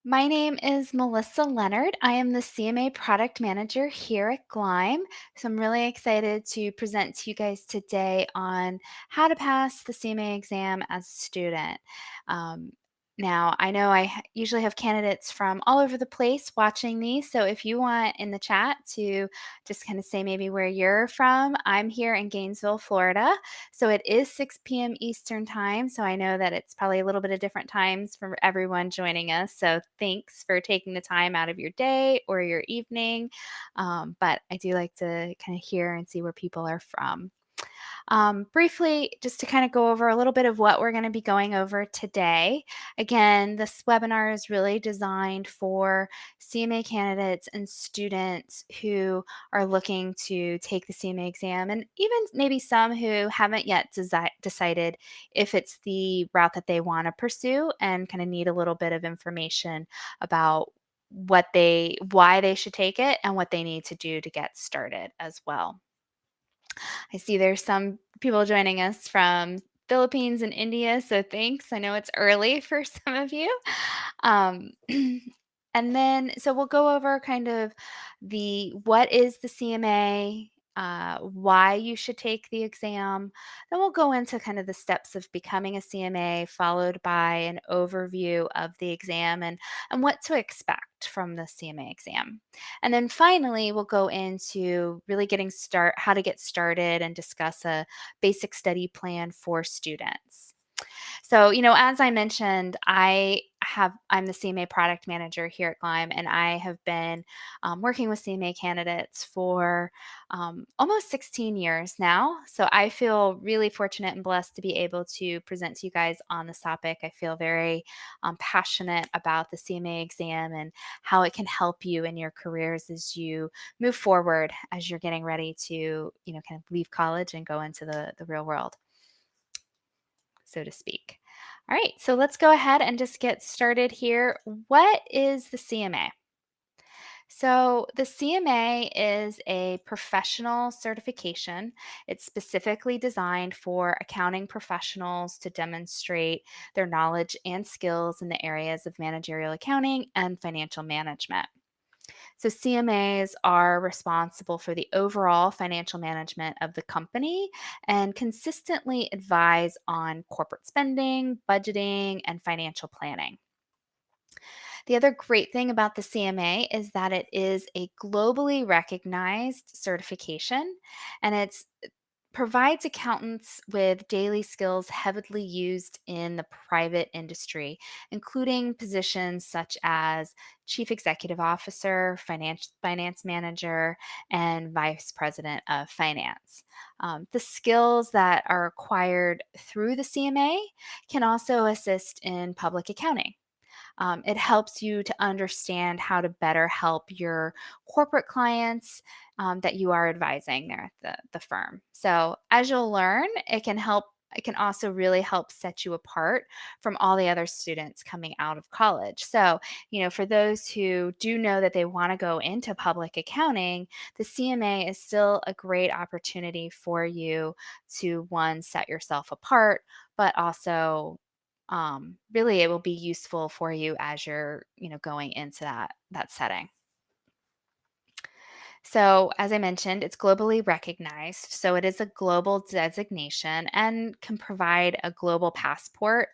My name is Melissa Leonard. I am the CMA product manager here at Glyme. So I'm really excited to present to you guys today on how to pass the CMA exam as a student. Um, Now, I know usually have candidates from all over the place watching these. So if you want in the chat to just kind of say maybe where you're from, I'm here in Gainesville, Florida. So it is 6 p.m. Eastern time. So I know that it's probably a little bit of different times for everyone joining us. So thanks for taking the time out of your day or your evening. But I do like to kind of hear and see where people are from. Briefly, just to kind of go over a little bit of what we're going to be going over today. Again, this webinar is really designed for CMA candidates and students who are looking to take the CMA exam, and even maybe some who haven't yet decided if it's the route that they want to pursue and kind of need a little bit of information about why they should take it and what they need to do to get started as well. I see there's some people joining us from Philippines and India, so thanks. I know it's early for some of you. Um, and then, so we'll go over kind of the what is the CMA, why you should take the exam. Then we'll go into kind of the steps of becoming a CMA, followed by an overview of the exam and what to expect from the CMA exam. And then finally, we'll go into really how to get started and discuss a basic study plan for students. So, as I mentioned, I'm the CMA product manager here at Glyme, and I have been working with CMA candidates for almost 16 years now. So I feel really fortunate and blessed to be able to present to you guys on this topic. I feel very passionate about the CMA exam and how it can help you in your careers as you move forward, as you're getting ready to, kind of leave college and go into the real world, so to speak. All right, so let's go ahead and just get started here. What is the CMA? So, the CMA is a professional certification. It's specifically designed for accounting professionals to demonstrate their knowledge and skills in the areas of managerial accounting and financial management. So, CMAs are responsible for the overall financial management of the company and consistently advise on corporate spending, budgeting, and financial planning. The other great thing about the CMA is that it is a globally recognized certification, and it provides accountants with daily skills heavily used in the private industry, including positions such as chief executive officer, finance manager, and vice president of finance. The skills that are acquired through the CMA can also assist in public accounting. It helps you to understand how to better help your corporate clients that you are advising there at the firm. So, as you'll learn, it can also really help set you apart from all the other students coming out of college. So, for those who do know that they want to go into public accounting, the CMA is still a great opportunity for you to, one, set yourself apart, but also really it will be useful for you as you're going into that setting. So, as I mentioned, it's globally recognized. So, it is a global designation and can provide a global passport,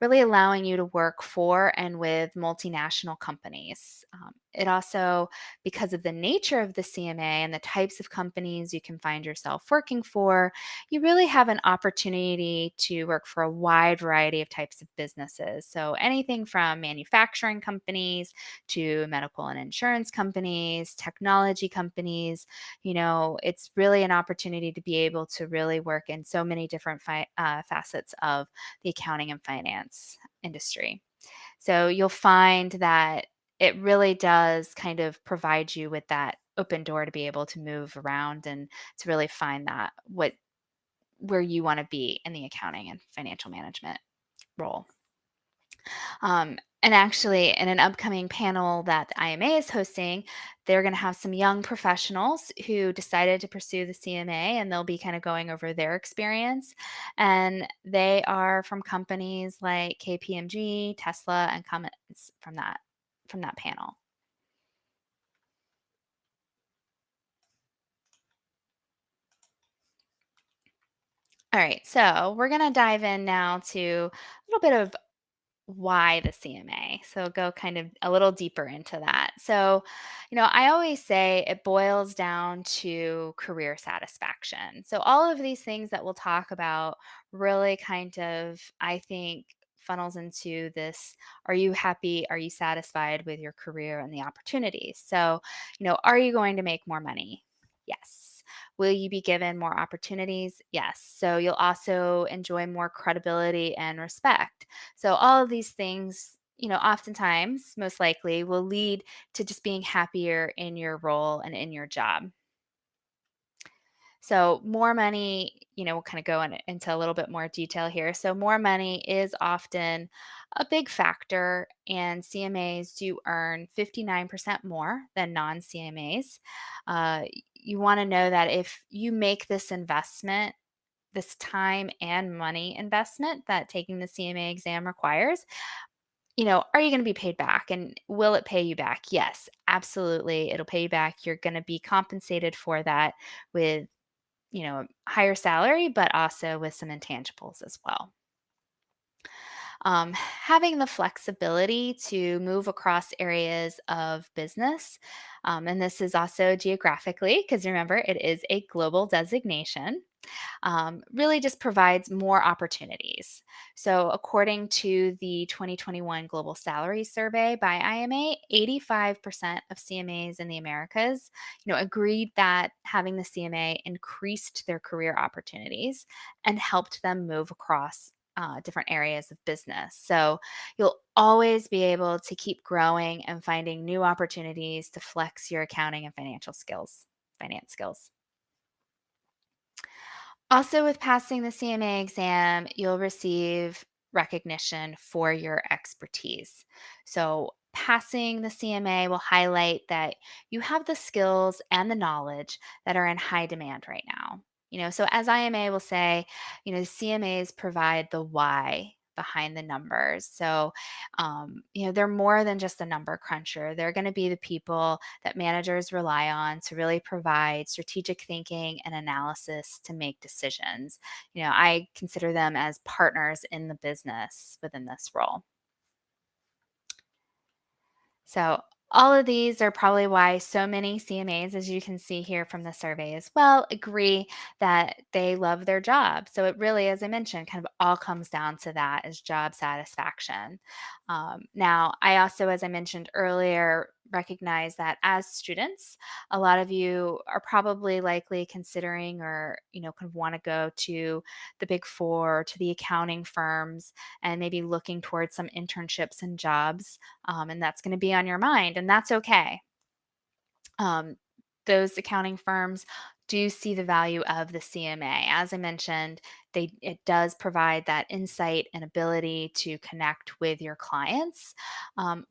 really allowing you to work for and with multinational companies. It also, because of the nature of the CMA and the types of companies you can find yourself working for, you really have an opportunity to work for a wide variety of types of businesses. So, anything from manufacturing companies to medical and insurance companies, technology companies. It's really an opportunity to be able to really work in so many different facets of the accounting and finance industry. So you'll find that it really does kind of provide you with that open door to be able to move around and to really find that where you want to be in the accounting and financial management role. And actually, in an upcoming panel that the IMA is hosting, they're going to have some young professionals who decided to pursue the CMA, and they'll be kind of going over their experience. And they are from companies like KPMG, Tesla, and comments from that. from that panel? All right, so we're going to dive in now to a little bit of why the CMA. So go kind of a little deeper into that. So, I always say it boils down to career satisfaction. So all of these things that we'll talk about really kind of, I think, funnels into this: are you happy? Are you satisfied with your career and the opportunities? So, are you going to make more money? Yes. Will you be given more opportunities? Yes. So you'll also enjoy more credibility and respect. So all of these things, oftentimes, most likely, will lead to just being happier in your role and in your job. So more money, we'll kind of go into a little bit more detail here. So more money is often a big factor, and CMAs do earn 59% more than non-CMAs. You want to know that if you make this investment, this time and money investment that taking the CMA exam requires, are you going to be paid back, and will it pay you back? Yes, absolutely. It'll pay you back. You're going to be compensated for that with, a higher salary, but also with some intangibles as well. Having the flexibility to move across areas of business, and this is also geographically, because remember, it is a global designation, really just provides more opportunities. So, according to the 2021 Global Salary Survey by IMA, 85% of CMAs in the Americas, agreed that having the CMA increased their career opportunities and helped them move across different areas of business. So, you'll always be able to keep growing and finding new opportunities to flex your accounting and finance skills. Also, with passing the CMA exam, you'll receive recognition for your expertise. So, passing the CMA will highlight that you have the skills and the knowledge that are in high demand right now. So as IMA will say, CMAs provide the why behind the numbers. So, they're more than just a number cruncher. They're going to be the people that managers rely on to really provide strategic thinking and analysis to make decisions. I consider them as partners in the business within this role. So, all of these are probably why so many CMAs, as you can see here from the survey as well, agree that they love their job. So, it really, as I mentioned, kind of all comes down to that is job satisfaction. Now, I also, as I mentioned earlier, recognize that as students, a lot of you are probably likely considering or, kind of want to go to the big four, to the accounting firms, and maybe looking towards some internships and jobs, and that's going to be on your mind, and that's okay. Um, those accounting firms do see the value of the CMA. As I mentioned, it does provide that insight and ability to connect with your clients.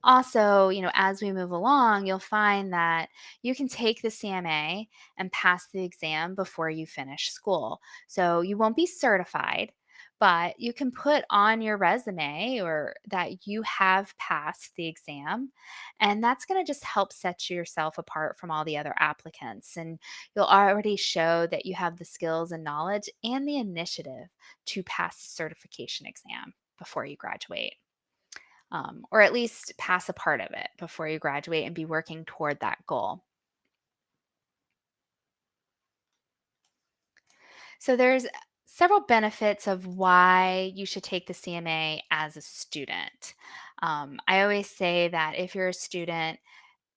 Also, as we move along, you'll find that you can take the CMA and pass the exam before you finish school. So you won't be certified, but you can put on your resume or that you have passed the exam, and that's going to just help set yourself apart from all the other applicants. And you'll already show that you have the skills and knowledge and the initiative to pass the certification exam before you graduate, or at least pass a part of it before you graduate and be working toward that goal. So there's several benefits of why you should take the CMA as a student. I always say that if you're a student,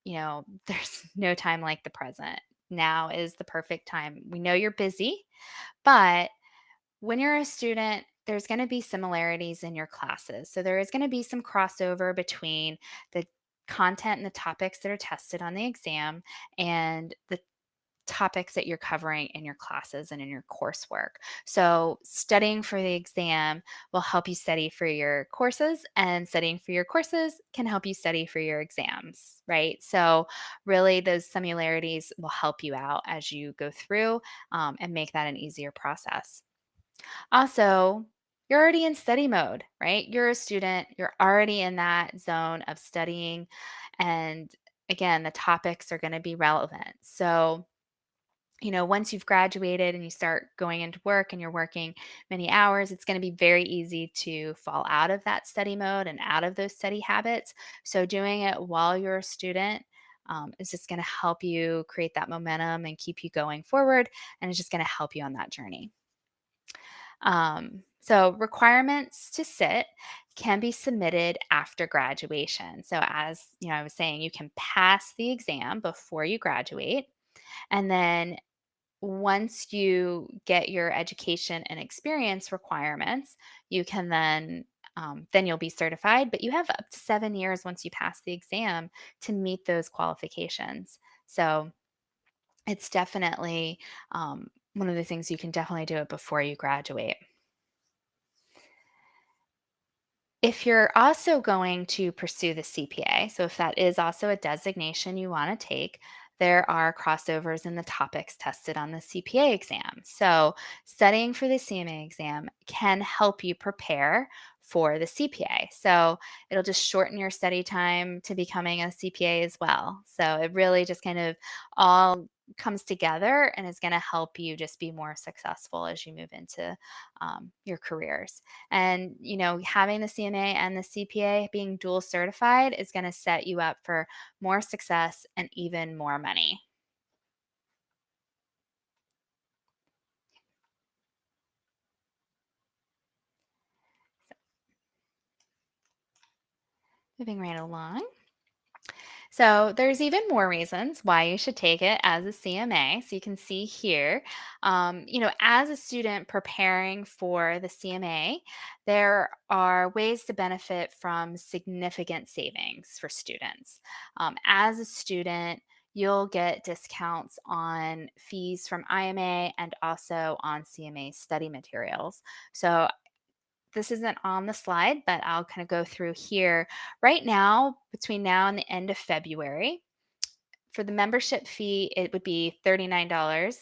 there's no time like the present. Now is the perfect time. We know you're busy, but when you're a student, there's going to be similarities in your classes. So there is going to be some crossover between the content and the topics that are tested on the exam and the topics that you're covering in your classes and in your coursework. So, studying for the exam will help you study for your courses, and studying for your courses can help you study for your exams, right? So, really, those similarities will help you out as you go through, and make that an easier process. Also, you're already in study mode, right? You're a student, you're already in that zone of studying. And again, the topics are going to be relevant. So, once you've graduated and you start going into work and you're working many hours, it's going to be very easy to fall out of that study mode and out of those study habits. So, doing it while you're a student is just going to help you create that momentum and keep you going forward. And it's just going to help you on that journey. So, requirements to sit can be submitted after graduation. So, as I was saying, you can pass the exam before you graduate. And then once you get your education and experience requirements, you can then you'll be certified, but you have up to 7 years once you pass the exam to meet those qualifications. So it's definitely one of the things you can definitely do it before you graduate. If you're also going to pursue the CPA, so if that is also a designation you want to take, there are crossovers in the topics tested on the CPA exam. So, studying for the CMA exam can help you prepare for the CPA. So, it'll just shorten your study time to becoming a CPA as well. So, it really just kind of all comes together and is going to help you just be more successful as you move into your careers. And, having the CMA and the CPA being dual certified is going to set you up for more success and even more money. Moving right along. So there's even more reasons why you should take it as a CMA. So you can see here, as a student preparing for the CMA, there are ways to benefit from significant savings for students. As a student, you'll get discounts on fees from IMA and also on CMA study materials. So this isn't on the slide, but I'll kind of go through here. Right now, between now and the end of February, for the membership fee, it would be $39.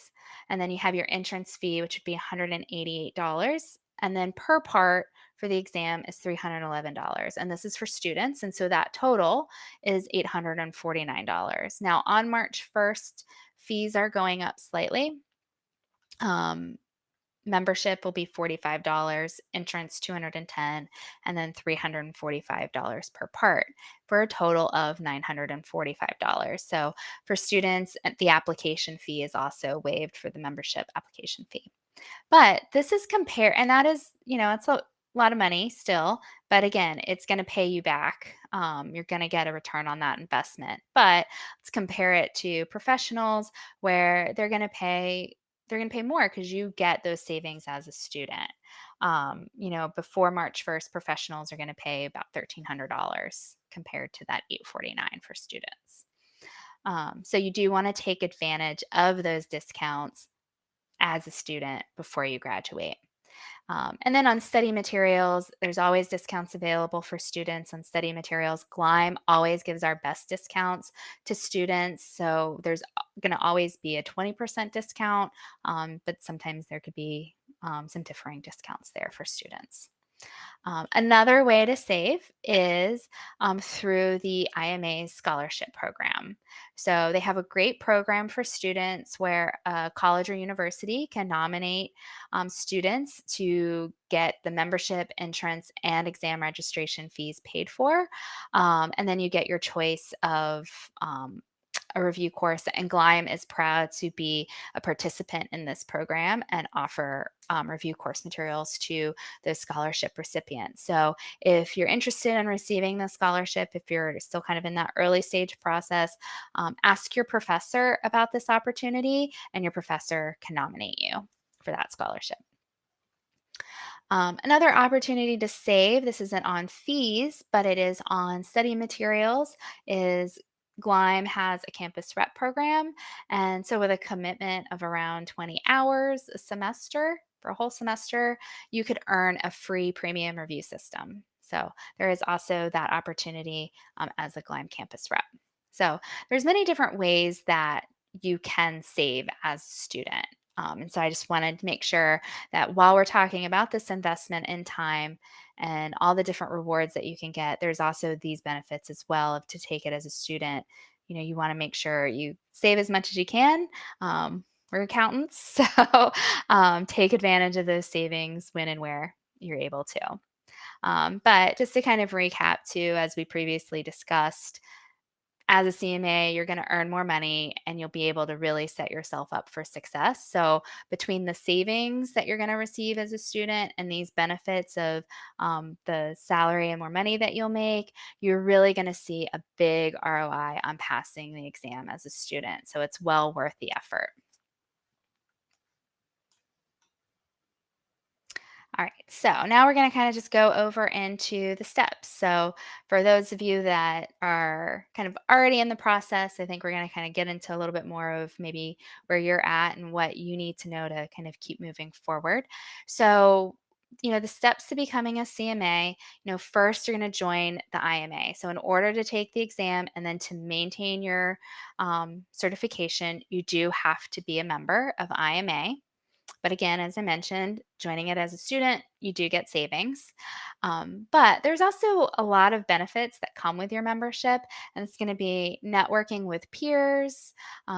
And then you have your entrance fee, which would be $188. And then per part for the exam is $311. And this is for students. And so that total is $849. Now, on March 1st, fees are going up slightly. Um, Membership will be $45, entrance $210, and then $345 per part for a total of $945. So for students, the application fee is also waived for the membership application fee. But this is compare, and that is, it's a lot of money still, but again, it's going to pay you back. You're going to get a return on that investment. But let's compare it to professionals where they're going to pay more because you get those savings as a student. Before March 1st, professionals are going to pay about $1,300 compared to that $849 for students. So you do want to take advantage of those discounts as a student before you graduate. And then on study materials, there's always discounts available for students on study materials. Gleim always gives our best discounts to students. So there's going to always be a 20% discount, but sometimes there could be some differing discounts there for students. Another way to save is through the IMA scholarship program. So they have a great program for students where a college or university can nominate students to get the membership, entrance, and exam registration fees paid for. And then you get your choice of a review course, and Gleim is proud to be a participant in this program and offer review course materials to those scholarship recipients. So, if you're interested in receiving the scholarship, if you're still kind of in that early stage process, ask your professor about this opportunity, and your professor can nominate you for that scholarship. Another opportunity to save, this isn't on fees, but it is on study materials, is Gleim has a campus rep program. And so, with a commitment of around 20 hours a semester, for a whole semester, you could earn a free premium review system. So, there is also that opportunity as a Gleim campus rep. So, there's many different ways that you can save as a student. And so I just wanted to make sure that while we're talking about this investment in time and all the different rewards that you can get, there's also these benefits as well of to take it as a student. You want to make sure you save as much as you can. We're accountants, so take advantage of those savings when and where you're able to. But just to kind of recap, too, as we previously discussed, as a CMA, you're going to earn more money and you'll be able to really set yourself up for success. So, between the savings that you're going to receive as a student and these benefits of the salary and more money that you'll make, you're really going to see a big ROI on passing the exam as a student. So, it's well worth the effort. All right, so now we're going to kind of just go over into the steps. So, for those of you that are kind of already in the process, I think we're going to kind of get into a little bit more of maybe where you're at and what you need to know to kind of keep moving forward. So, the steps to becoming a CMA, first you're going to join the IMA. So, in order to take the exam and then to maintain your certification, you do have to be a member of IMA. But again, as I mentioned, joining it as a student, you do get savings. But there's also a lot of benefits that come with your membership, and it's going to be networking with peers,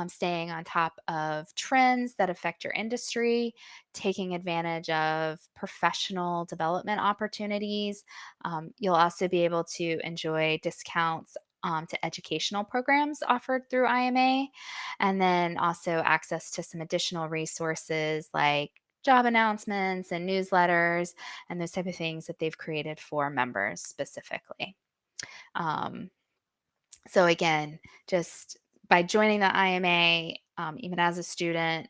staying on top of trends that affect your industry, taking advantage of professional development opportunities. You'll also be able to enjoy discounts. To educational programs offered through IMA, and then also access to some additional resources like job announcements and newsletters and those type of things that they've created for members specifically. Um, so again, just by joining the IMA, even as a student,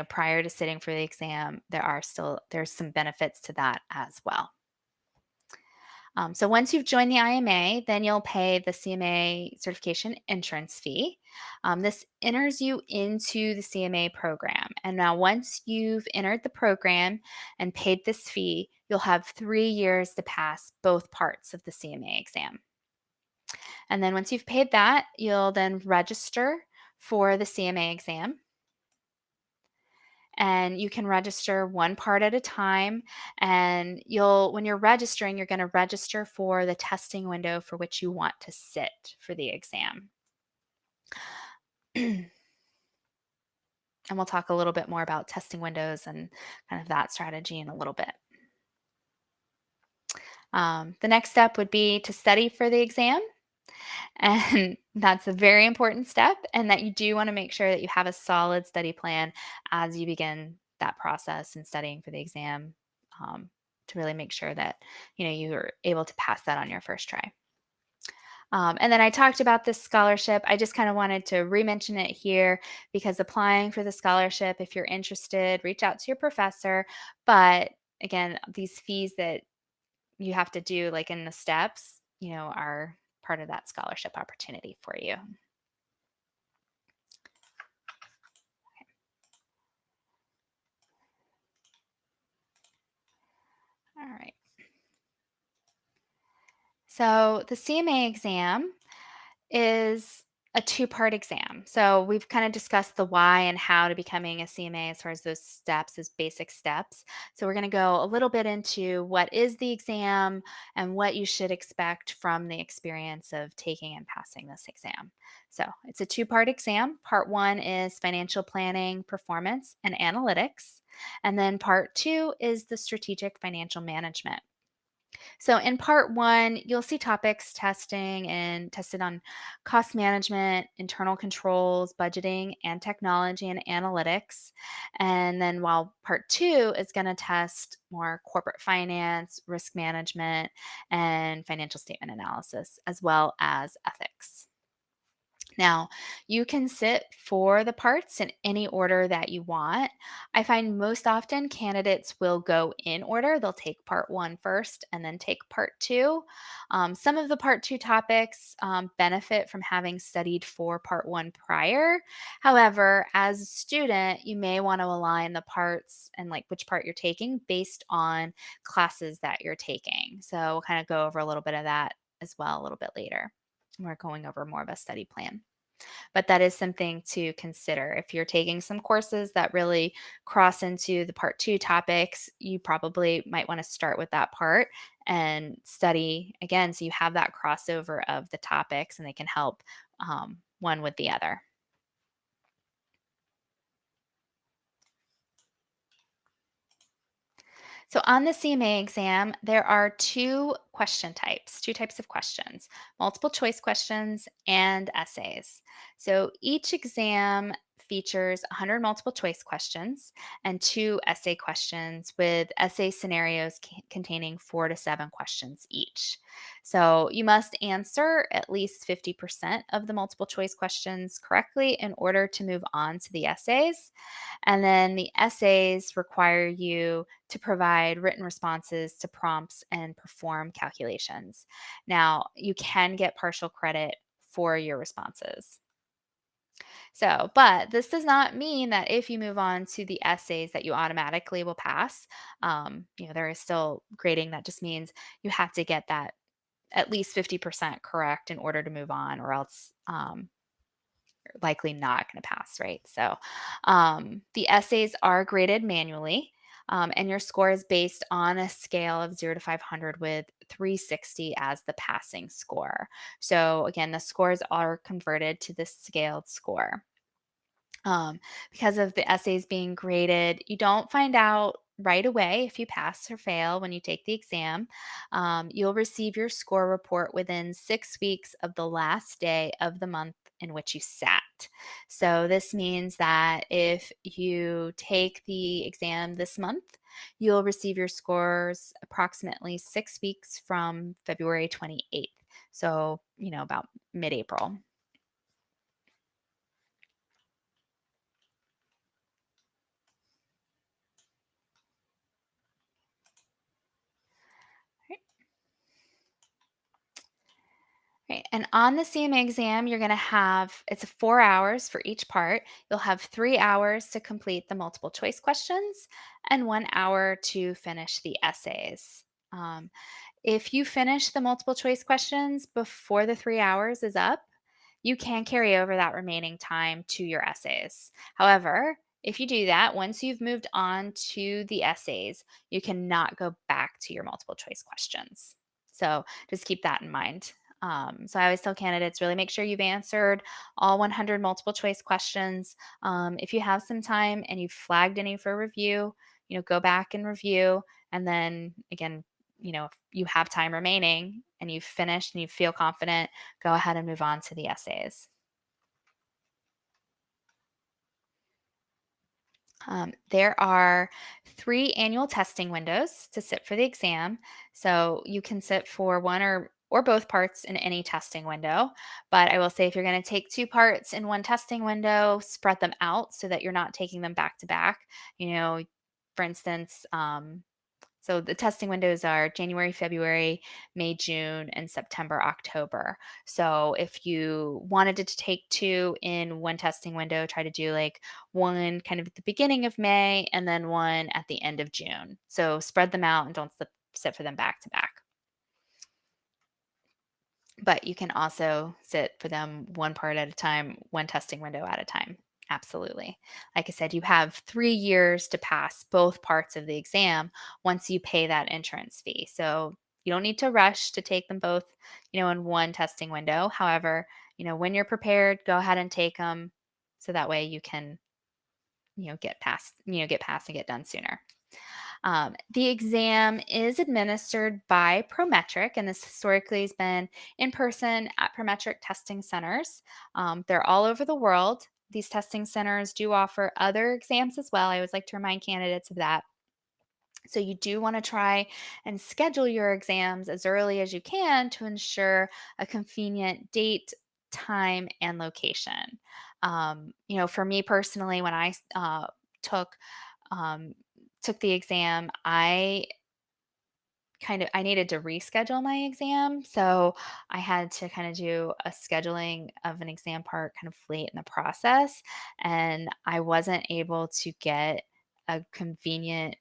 prior to sitting for the exam, there's some benefits to that as well. So once you've joined the IMA, then you'll pay the CMA certification entrance fee. This enters you into the CMA program. And now, once you've entered the program and paid this fee, you'll have 3 years to pass both parts of the CMA exam. And then, once you've paid that, you'll then register for the CMA exam, and you can register one part at a time. And when you're registering, you're going to register for the testing window for which you want to sit for the exam. And we'll talk a little bit more about testing windows and kind of that strategy in a little bit. The next step would be to study for the exam. And that's a very important step, and that you do want to make sure that you have a solid study plan as you begin that process and studying for the exam, to really make sure that you're able to pass that on your first try. And then I talked about this scholarship. I just kind of wanted to re-mention it here because applying for the scholarship, if you're interested, reach out to your professor. But again, these fees that you have to do, like in the steps, are part of that scholarship opportunity for you. All right. So the CMA exam is a two-part exam. So we've kind of discussed the why and how to becoming a CMA as far as those steps, as basic steps. So we're going to go a little bit into what is the exam and what you should expect from the experience of taking and passing this exam. So it's a two-part exam. Part one is financial planning, performance, and analytics. And then part two is the strategic financial management. So in part one, you'll see topics tested on cost management, internal controls, budgeting, and technology and analytics. And then while part two is going to test more corporate finance, risk management, and financial statement analysis, as well as ethics. Now, you can sit for the parts in any order that you want. I find most often candidates will go in order. They'll take part one first and then take part two. Some of the part two topics benefit from having studied for part one prior. However, as a student, you may want to align the parts and like which part you're taking based on classes that you're taking. So we'll kind of go over a little bit of that as well a little bit later. We're going over more of a study plan. But that is something to consider. If you're taking some courses that really cross into the part two topics, you probably might want to start with that part and study again so you have that crossover of the topics and they can help one with the other. So on the CMA exam, there are two types of questions, multiple choice questions and essays. So each exam features 100 multiple choice questions and two essay questions with essay scenarios containing 4 to 7 questions each. So you must answer at least 50% of the multiple choice questions correctly in order to move on to the essays. And then the essays require you to provide written responses to prompts and perform calculations. Now, you can get partial credit for your responses. So, but this does not mean that if you move on to the essays that you automatically will pass. There is still grading. That just means you have to get that at least 50% correct in order to move on, or else likely not going to pass, right? So the essays are graded manually, and your score is based on a scale of 0 to 500 with 360 as the passing score. So again, the scores are converted to the scaled score. Because of the essays being graded, you don't find out right away if you pass or fail when you take the exam. You'll receive your score report within 6 weeks of the last day of the month in which you sat. So, this means that if you take the exam this month, you'll receive your scores approximately 6 weeks from February 28th. So, about mid April. Right. And on the CMA exam, you're going to have it's 4 hours for each part. You'll have 3 hours to complete the multiple choice questions and 1 hour to finish the essays. Um, if you finish the multiple choice questions before the 3 hours is up, you can carry over that remaining time to your essays. However, if you do that, once you've moved on to the essays, you cannot go back to your multiple choice questions. So just keep that in mind. So I always tell candidates really make sure you've answered all 100 multiple choice questions. If you have some time and you've flagged any for review, go back and review. And then again, if you have time remaining and you've finished and you feel confident, go ahead and move on to the essays. There are 3 annual testing windows to sit for the exam. So you can sit for one or both parts in any testing window. But I will say if you're going to take 2 parts in one testing window, spread them out so that you're not taking them back to back. You know, for instance, so the testing windows are January, February, May, June, and September, October. So if you wanted to take two in one testing window, try to do like one kind of at the beginning of May and then one at the end of June. So spread them out and don't sit for them back to back. But you can also sit for them one part at a time, one testing window at a time. Absolutely. Like I said, you have 3 years to pass both parts of the exam once you pay that entrance fee. So you don't need to rush to take them both, in one testing window. However, when you're prepared, go ahead and take them so that way you can, get past and get done sooner. The exam is administered by Prometric, and this historically has been in person at Prometric testing centers. They're all over the world. These testing centers do offer other exams as well. I always like to remind candidates of that. So, you do want to try and schedule your exams as early as you can to ensure a convenient date, time, and location. For me personally, when I took um, took the exam, I needed to reschedule my exam, so I had to kind of do a scheduling of an exam part kind of late in the process, and I wasn't able to get a convenient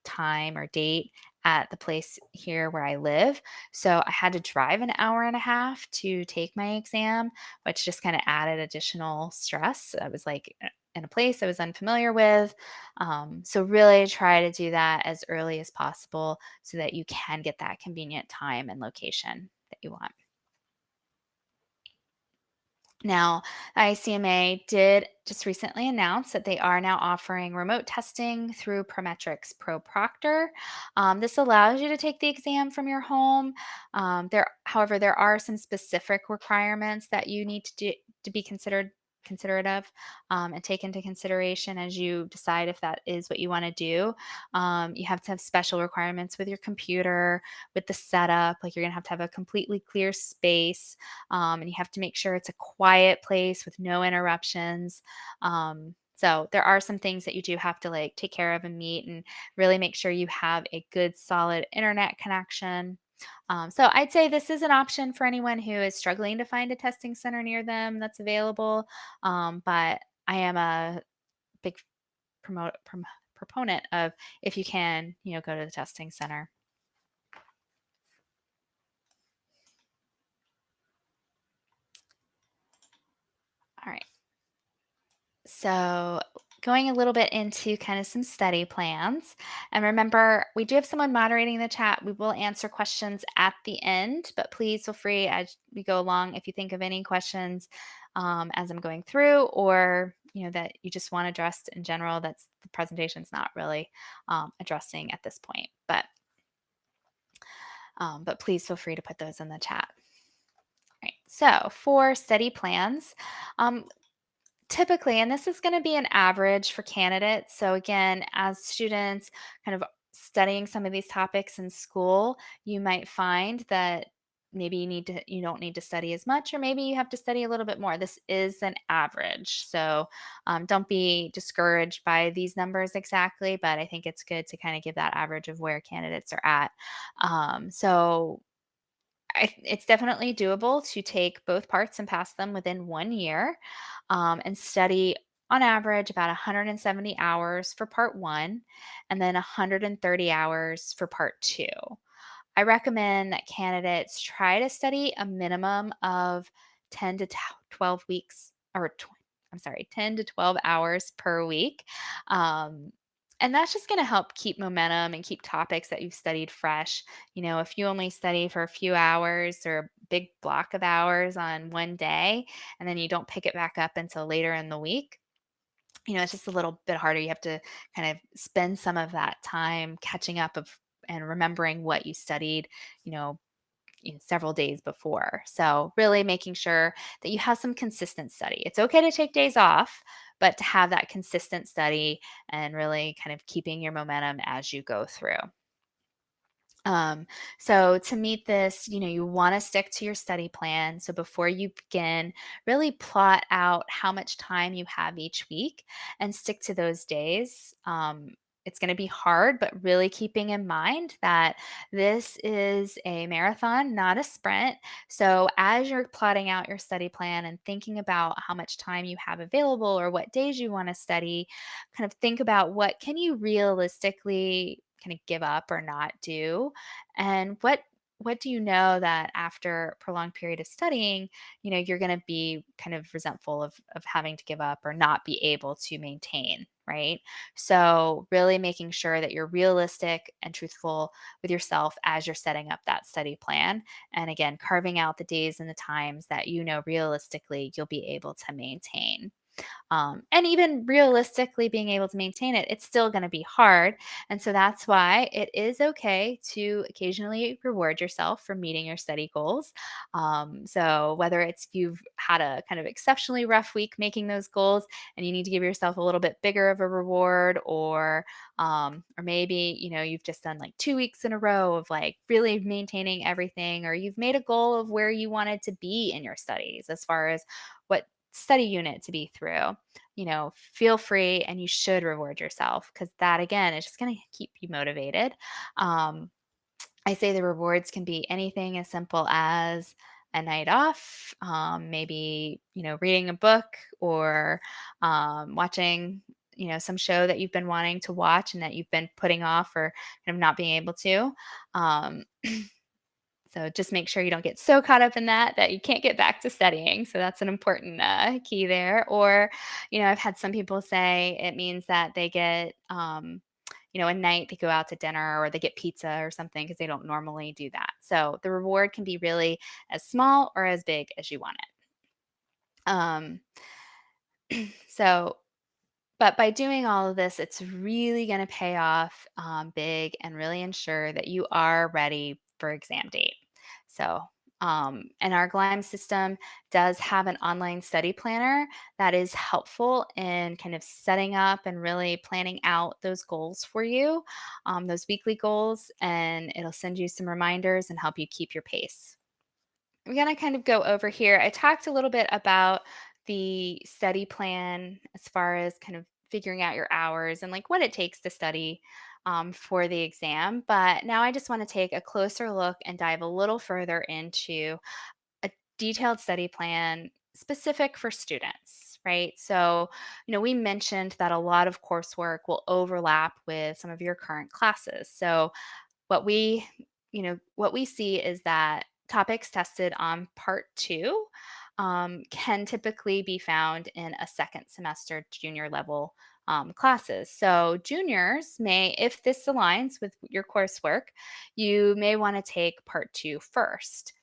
time or date at the place here where I live. So I had to drive an hour and a half to take my exam, which just kind of added additional stress. I was like in a place I was unfamiliar with. So really try to do that as early as possible so that you can get that convenient time and location that you want. Now, ICMA did just recently announce that they are now offering remote testing through Prometrics Pro Proctor. This allows you to take the exam from your home. However, there are some specific requirements that you need to be considerate of and take into consideration as you decide if that is what you want to do. You have to have special requirements with your computer, with the setup. Like you're gonna have a completely clear space, and you have to make sure it's a quiet place with no interruptions. So there are some things that you do have to like take care of and meet, and really make sure you have a good, solid internet connection. So I'd say this is an option for anyone who is struggling to find a testing center near them that's available. But I am a big proponent of if you can, go to the testing center. All right. So, going a little bit into kind of some study plans. And remember, we do have someone moderating the chat. We will answer questions at the end, but please feel free as we go along if you think of any questions as I'm going through, or that you just want addressed in general. That's the presentation's not really addressing at this point, but please feel free to put those in the chat. Right. So for study plans, um, typically, and this is going to be an average for candidates. So, again, as students kind of studying some of these topics in school, you might find that maybe you don't need to study as much, or maybe you have to study a little bit more. This is an average. So, don't be discouraged by these numbers exactly, but I think it's good to kind of give that average of where candidates are at. So, it's definitely doable to take both parts and pass them within 1 year, and study on average about 170 hours for part one and then 130 hours for part two. I recommend that candidates try to study a minimum of 10 to 12 weeks, or I'm sorry, 10 to 12 hours per week. Um, and that's just going to help keep momentum and keep topics that you've studied fresh. If you only study for a few hours or a big block of hours on one day, and then you don't pick it back up until later in the week, it's just a little bit harder. You have to kind of spend some of that time catching up and remembering what you studied, you know, several days before. So, really making sure that you have some consistent study. It's okay to take days off, but to have that consistent study and really kind of keeping your momentum as you go through. Um, so to meet this, you want to stick to your study plan. So before you begin, really plot out how much time you have each week and stick to those days. It's going to be hard, but really keeping in mind that this is a marathon, not a sprint. So as you're plotting out your study plan and thinking about how much time you have available or what days you want to study, kind of think about what can you realistically kind of give up or not do, and what do you know that after a prolonged period of studying, you're going to be kind of resentful of having to give up or not be able to maintain, right? So really making sure that you're realistic and truthful with yourself as you're setting up that study plan, and again, carving out the days and the times that realistically you'll be able to maintain. And even realistically being able to maintain it, it's still going to be hard. And so that's why it is okay to occasionally reward yourself for meeting your study goals. So whether it's you've had a kind of exceptionally rough week making those goals and you need to give yourself a little bit bigger of a reward, or maybe you've just done like 2 weeks in a row of like really maintaining everything, or you've made a goal of where you wanted to be in your studies as far as what study unit to be through. Feel free, and you should reward yourself, because that again is just going to keep you motivated. um, I say the rewards can be anything as simple as a night off, maybe reading a book, or watching some show that you've been wanting to watch and that you've been putting off or kind of not being able to. Um, so just make sure you don't get so caught up in that you can't get back to studying. So that's an important key there. Or, I've had some people say it means that they get, a night they go out to dinner or they get pizza or something because they don't normally do that. So the reward can be really as small or as big as you want it. So but by doing all of this, it's really going to pay off big and really ensure that you are ready for exam date. So, and our Glyme system does have an online study planner that is helpful in kind of setting up and really planning out those goals for you, those weekly goals, and it'll send you some reminders and help you keep your pace. We're going to kind of go over here. I talked a little bit about the study plan as far as kind of figuring out your hours and like what it takes to study for the exam. But now I just want to take a closer look and dive a little further into a detailed study plan specific for students, right? So, we mentioned that a lot of coursework will overlap with some of your current classes. So, what we what we see is that topics tested on part two can typically be found in a second semester junior level classes. So juniors may, if this aligns with your coursework, you may want to take part two first.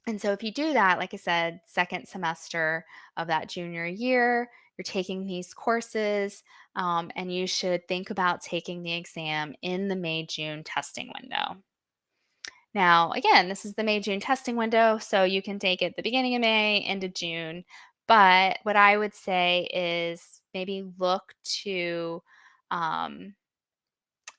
And so if you do that, like I said, second semester of that junior year, you're taking these courses, and you should think about taking the exam in the May-June testing window. Now, again, this is the May-June testing window, so you can take it the beginning of May into June. But what I would say is maybe look to um,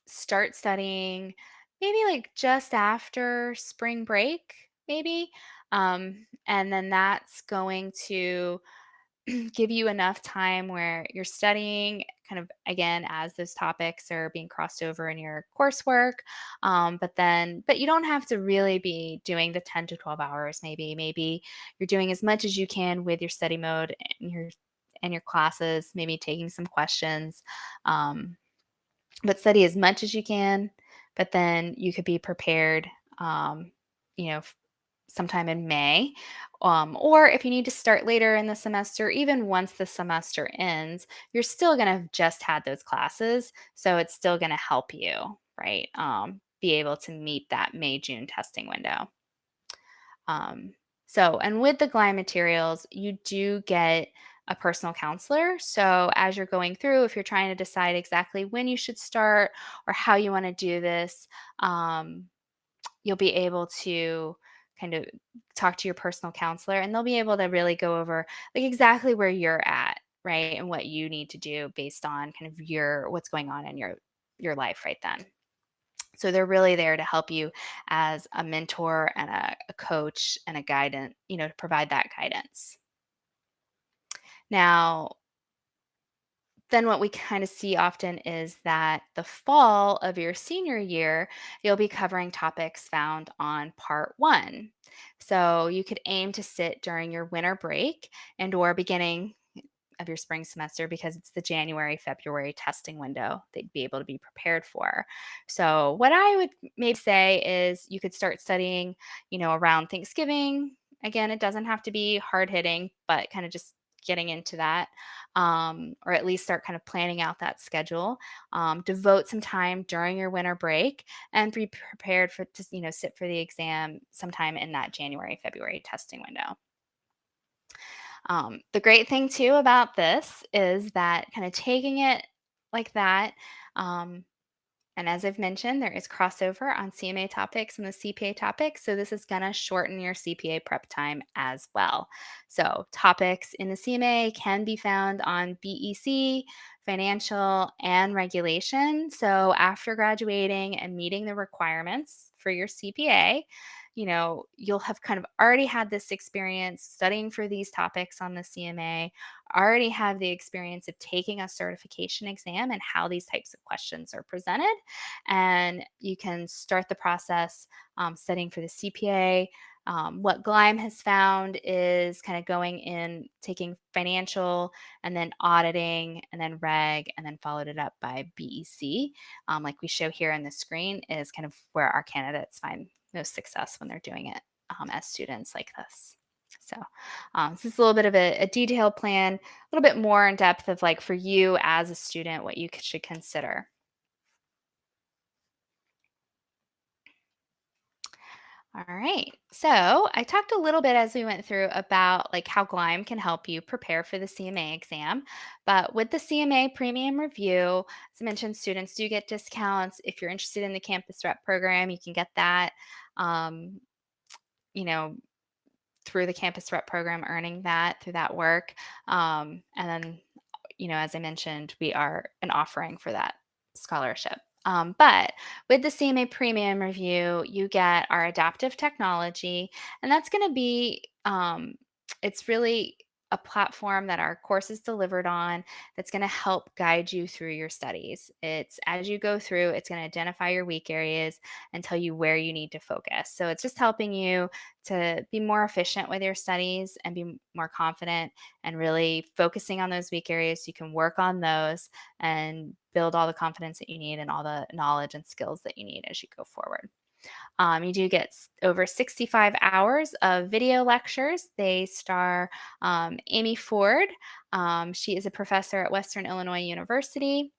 start studying maybe like just after spring break, maybe. And then that's going to give you enough time where you're studying kind of again as those topics are being crossed over in your coursework. But you don't have to really be doing the 10 to 12 hours. Maybe you're doing as much as you can with your study mode and your classes, maybe taking some questions. Um, but study as much as you can, but then you could be prepared, um, you know, f- sometime in May. Or if you need to start later in the semester, even once the semester ends, you're still going to have just had those classes. So it's still going to help you, right? Be able to meet that May, June testing window. And with the Glyme materials, you do get a personal counselor. So as you're going through, if you're trying to decide exactly when you should start or how you want to do this, um, you'll be able to kind of talk to your personal counselor and they'll be able to really go over like exactly where you're at, right? And what you need to do based on kind of what's going on in your life right then. So they're really there to help you as a mentor and a coach and a guidance, to provide that guidance. Now, then what we kind of see often is that the fall of your senior year, you'll be covering topics found on part one. So you could aim to sit during your winter break and or beginning of your spring semester because it's the January, February testing window they'd be able to be prepared for. So what I would maybe say is you could start studying, around Thanksgiving. Again, it doesn't have to be hard hitting, but kind of just getting into that, or at least start kind of planning out that schedule. Devote some time during your winter break and be prepared to sit for the exam sometime in that January, February testing window. The great thing too about this is that kind of taking it like that, um, and as I've mentioned, there is crossover on CMA topics and the CPA topics. So this is going to shorten your CPA prep time as well. So topics in the CMA can be found on BEC, financial, and regulation. So after graduating and meeting the requirements for your CPA, you'll have kind of already had this experience studying for these topics on the CMA, already have the experience of taking a certification exam and how these types of questions are presented. And you can start the process studying for the CPA What Gleim has found is kind of going in, taking financial and then auditing and then reg and then followed it up by BEC, like we show here on the screen, is kind of where our candidates find most success when they're doing it as students like this. So this is a little bit of a detailed plan, a little bit more in depth of like for you as a student, what you should consider. All right. So I talked a little bit as we went through about like how Gleim can help you prepare for the CMA exam. But with the CMA premium review, as I mentioned, students do get discounts. If you're interested in the campus rep program, you can get that, um, you know, through the campus rep program, earning that through that work. And then, as I mentioned, we are an offering for that scholarship. But with the CMA Premium Review, you get our adaptive technology, and that's going to be, it's really a platform that our course is delivered on that's going to help guide you through your studies. It's as you go through, it's going to identify your weak areas and tell you where you need to focus. So it's just helping you to be more efficient with your studies and be more confident and really focusing on those weak areas so you can work on those and build all the confidence that you need and all the knowledge and skills that you need as you go forward. You do get over 65 hours of video lectures. They star Amy Ford. She is a professor at Western Illinois University,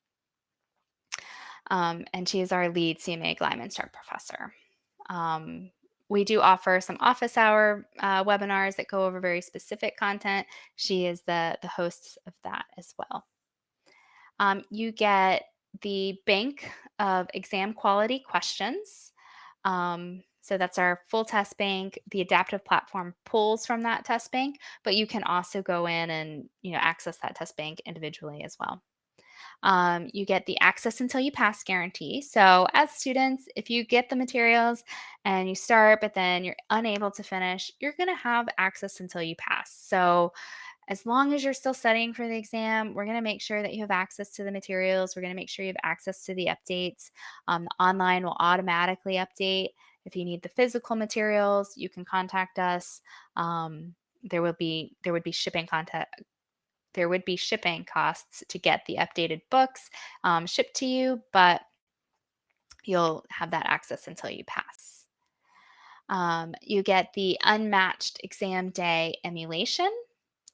and she is our lead CMA Glyman Stark professor. Um, we do offer some office hour webinars that go over very specific content. She is the host of that as well. You get the bank of exam quality questions. So that's our full test bank. The adaptive platform pulls from that test bank, but you can also go in and access that test bank individually as well. You get the access until you pass guarantee. So, as students, if you get the materials and you start, but then you're unable to finish, you're going to have access until you pass. So, as long as you're still studying for the exam, we're going to make sure that you have access to the materials. We're going to make sure you have access to the updates. The online will automatically update. If you need the physical materials, you can contact us. There would be shipping contact there would be shipping costs to get the updated books shipped to you, but you'll have that access until you pass. You get the unmatched exam day emulation.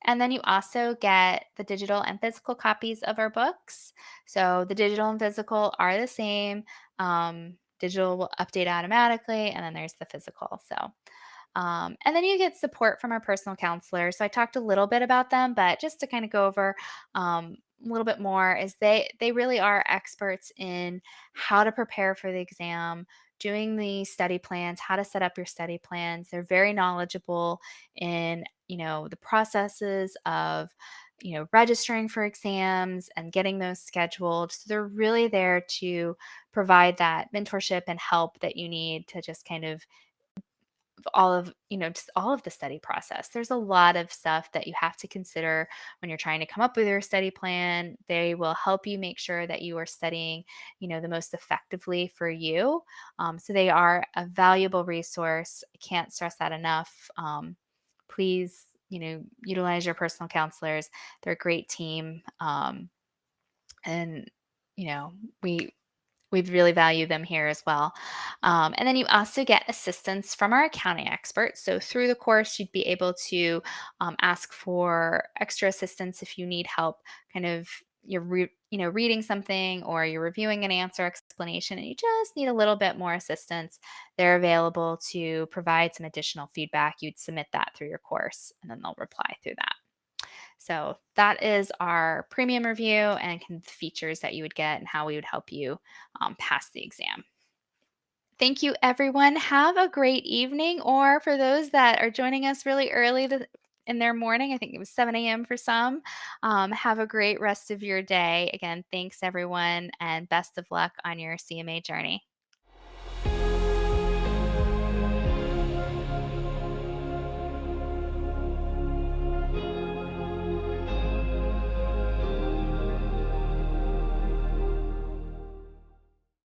And then you also get the digital and physical copies of our books. So the digital and physical are the same. Digital will update automatically, and then there's the physical. And then you get support from our personal counselor. So I talked a little bit about them, but just to kind of go over a little bit more, is they really are experts in how to prepare for the exam, doing the study plans, how to set up your study plans. They're very knowledgeable in the processes of registering for exams and getting those scheduled. So they're really there to provide that mentorship and help that you need to just kind of all of just all of the study process. There's a lot of stuff that you have to consider when you're trying to come up with your study plan. They will help you make sure that you are studying the most effectively for you. So they are a valuable resource. I can't stress that enough. Please utilize your personal counselors. They're a great team. And you know we really value them here as well. And then you also get assistance from our accounting experts. So through the course, you'd be able to ask for extra assistance if you need help, kind of reading something or you're reviewing an answer explanation and you just need a little bit more assistance. They're available to provide some additional feedback. You'd submit that through your course and then they'll reply through that. So that is our premium review and features that you would get and how we would help you pass the exam. Thank you, everyone. Have a great evening. Or for those that are joining us really early in their morning, I think it was 7 a.m. for some, have a great rest of your day. Again, thanks, everyone, and best of luck on your CMA journey.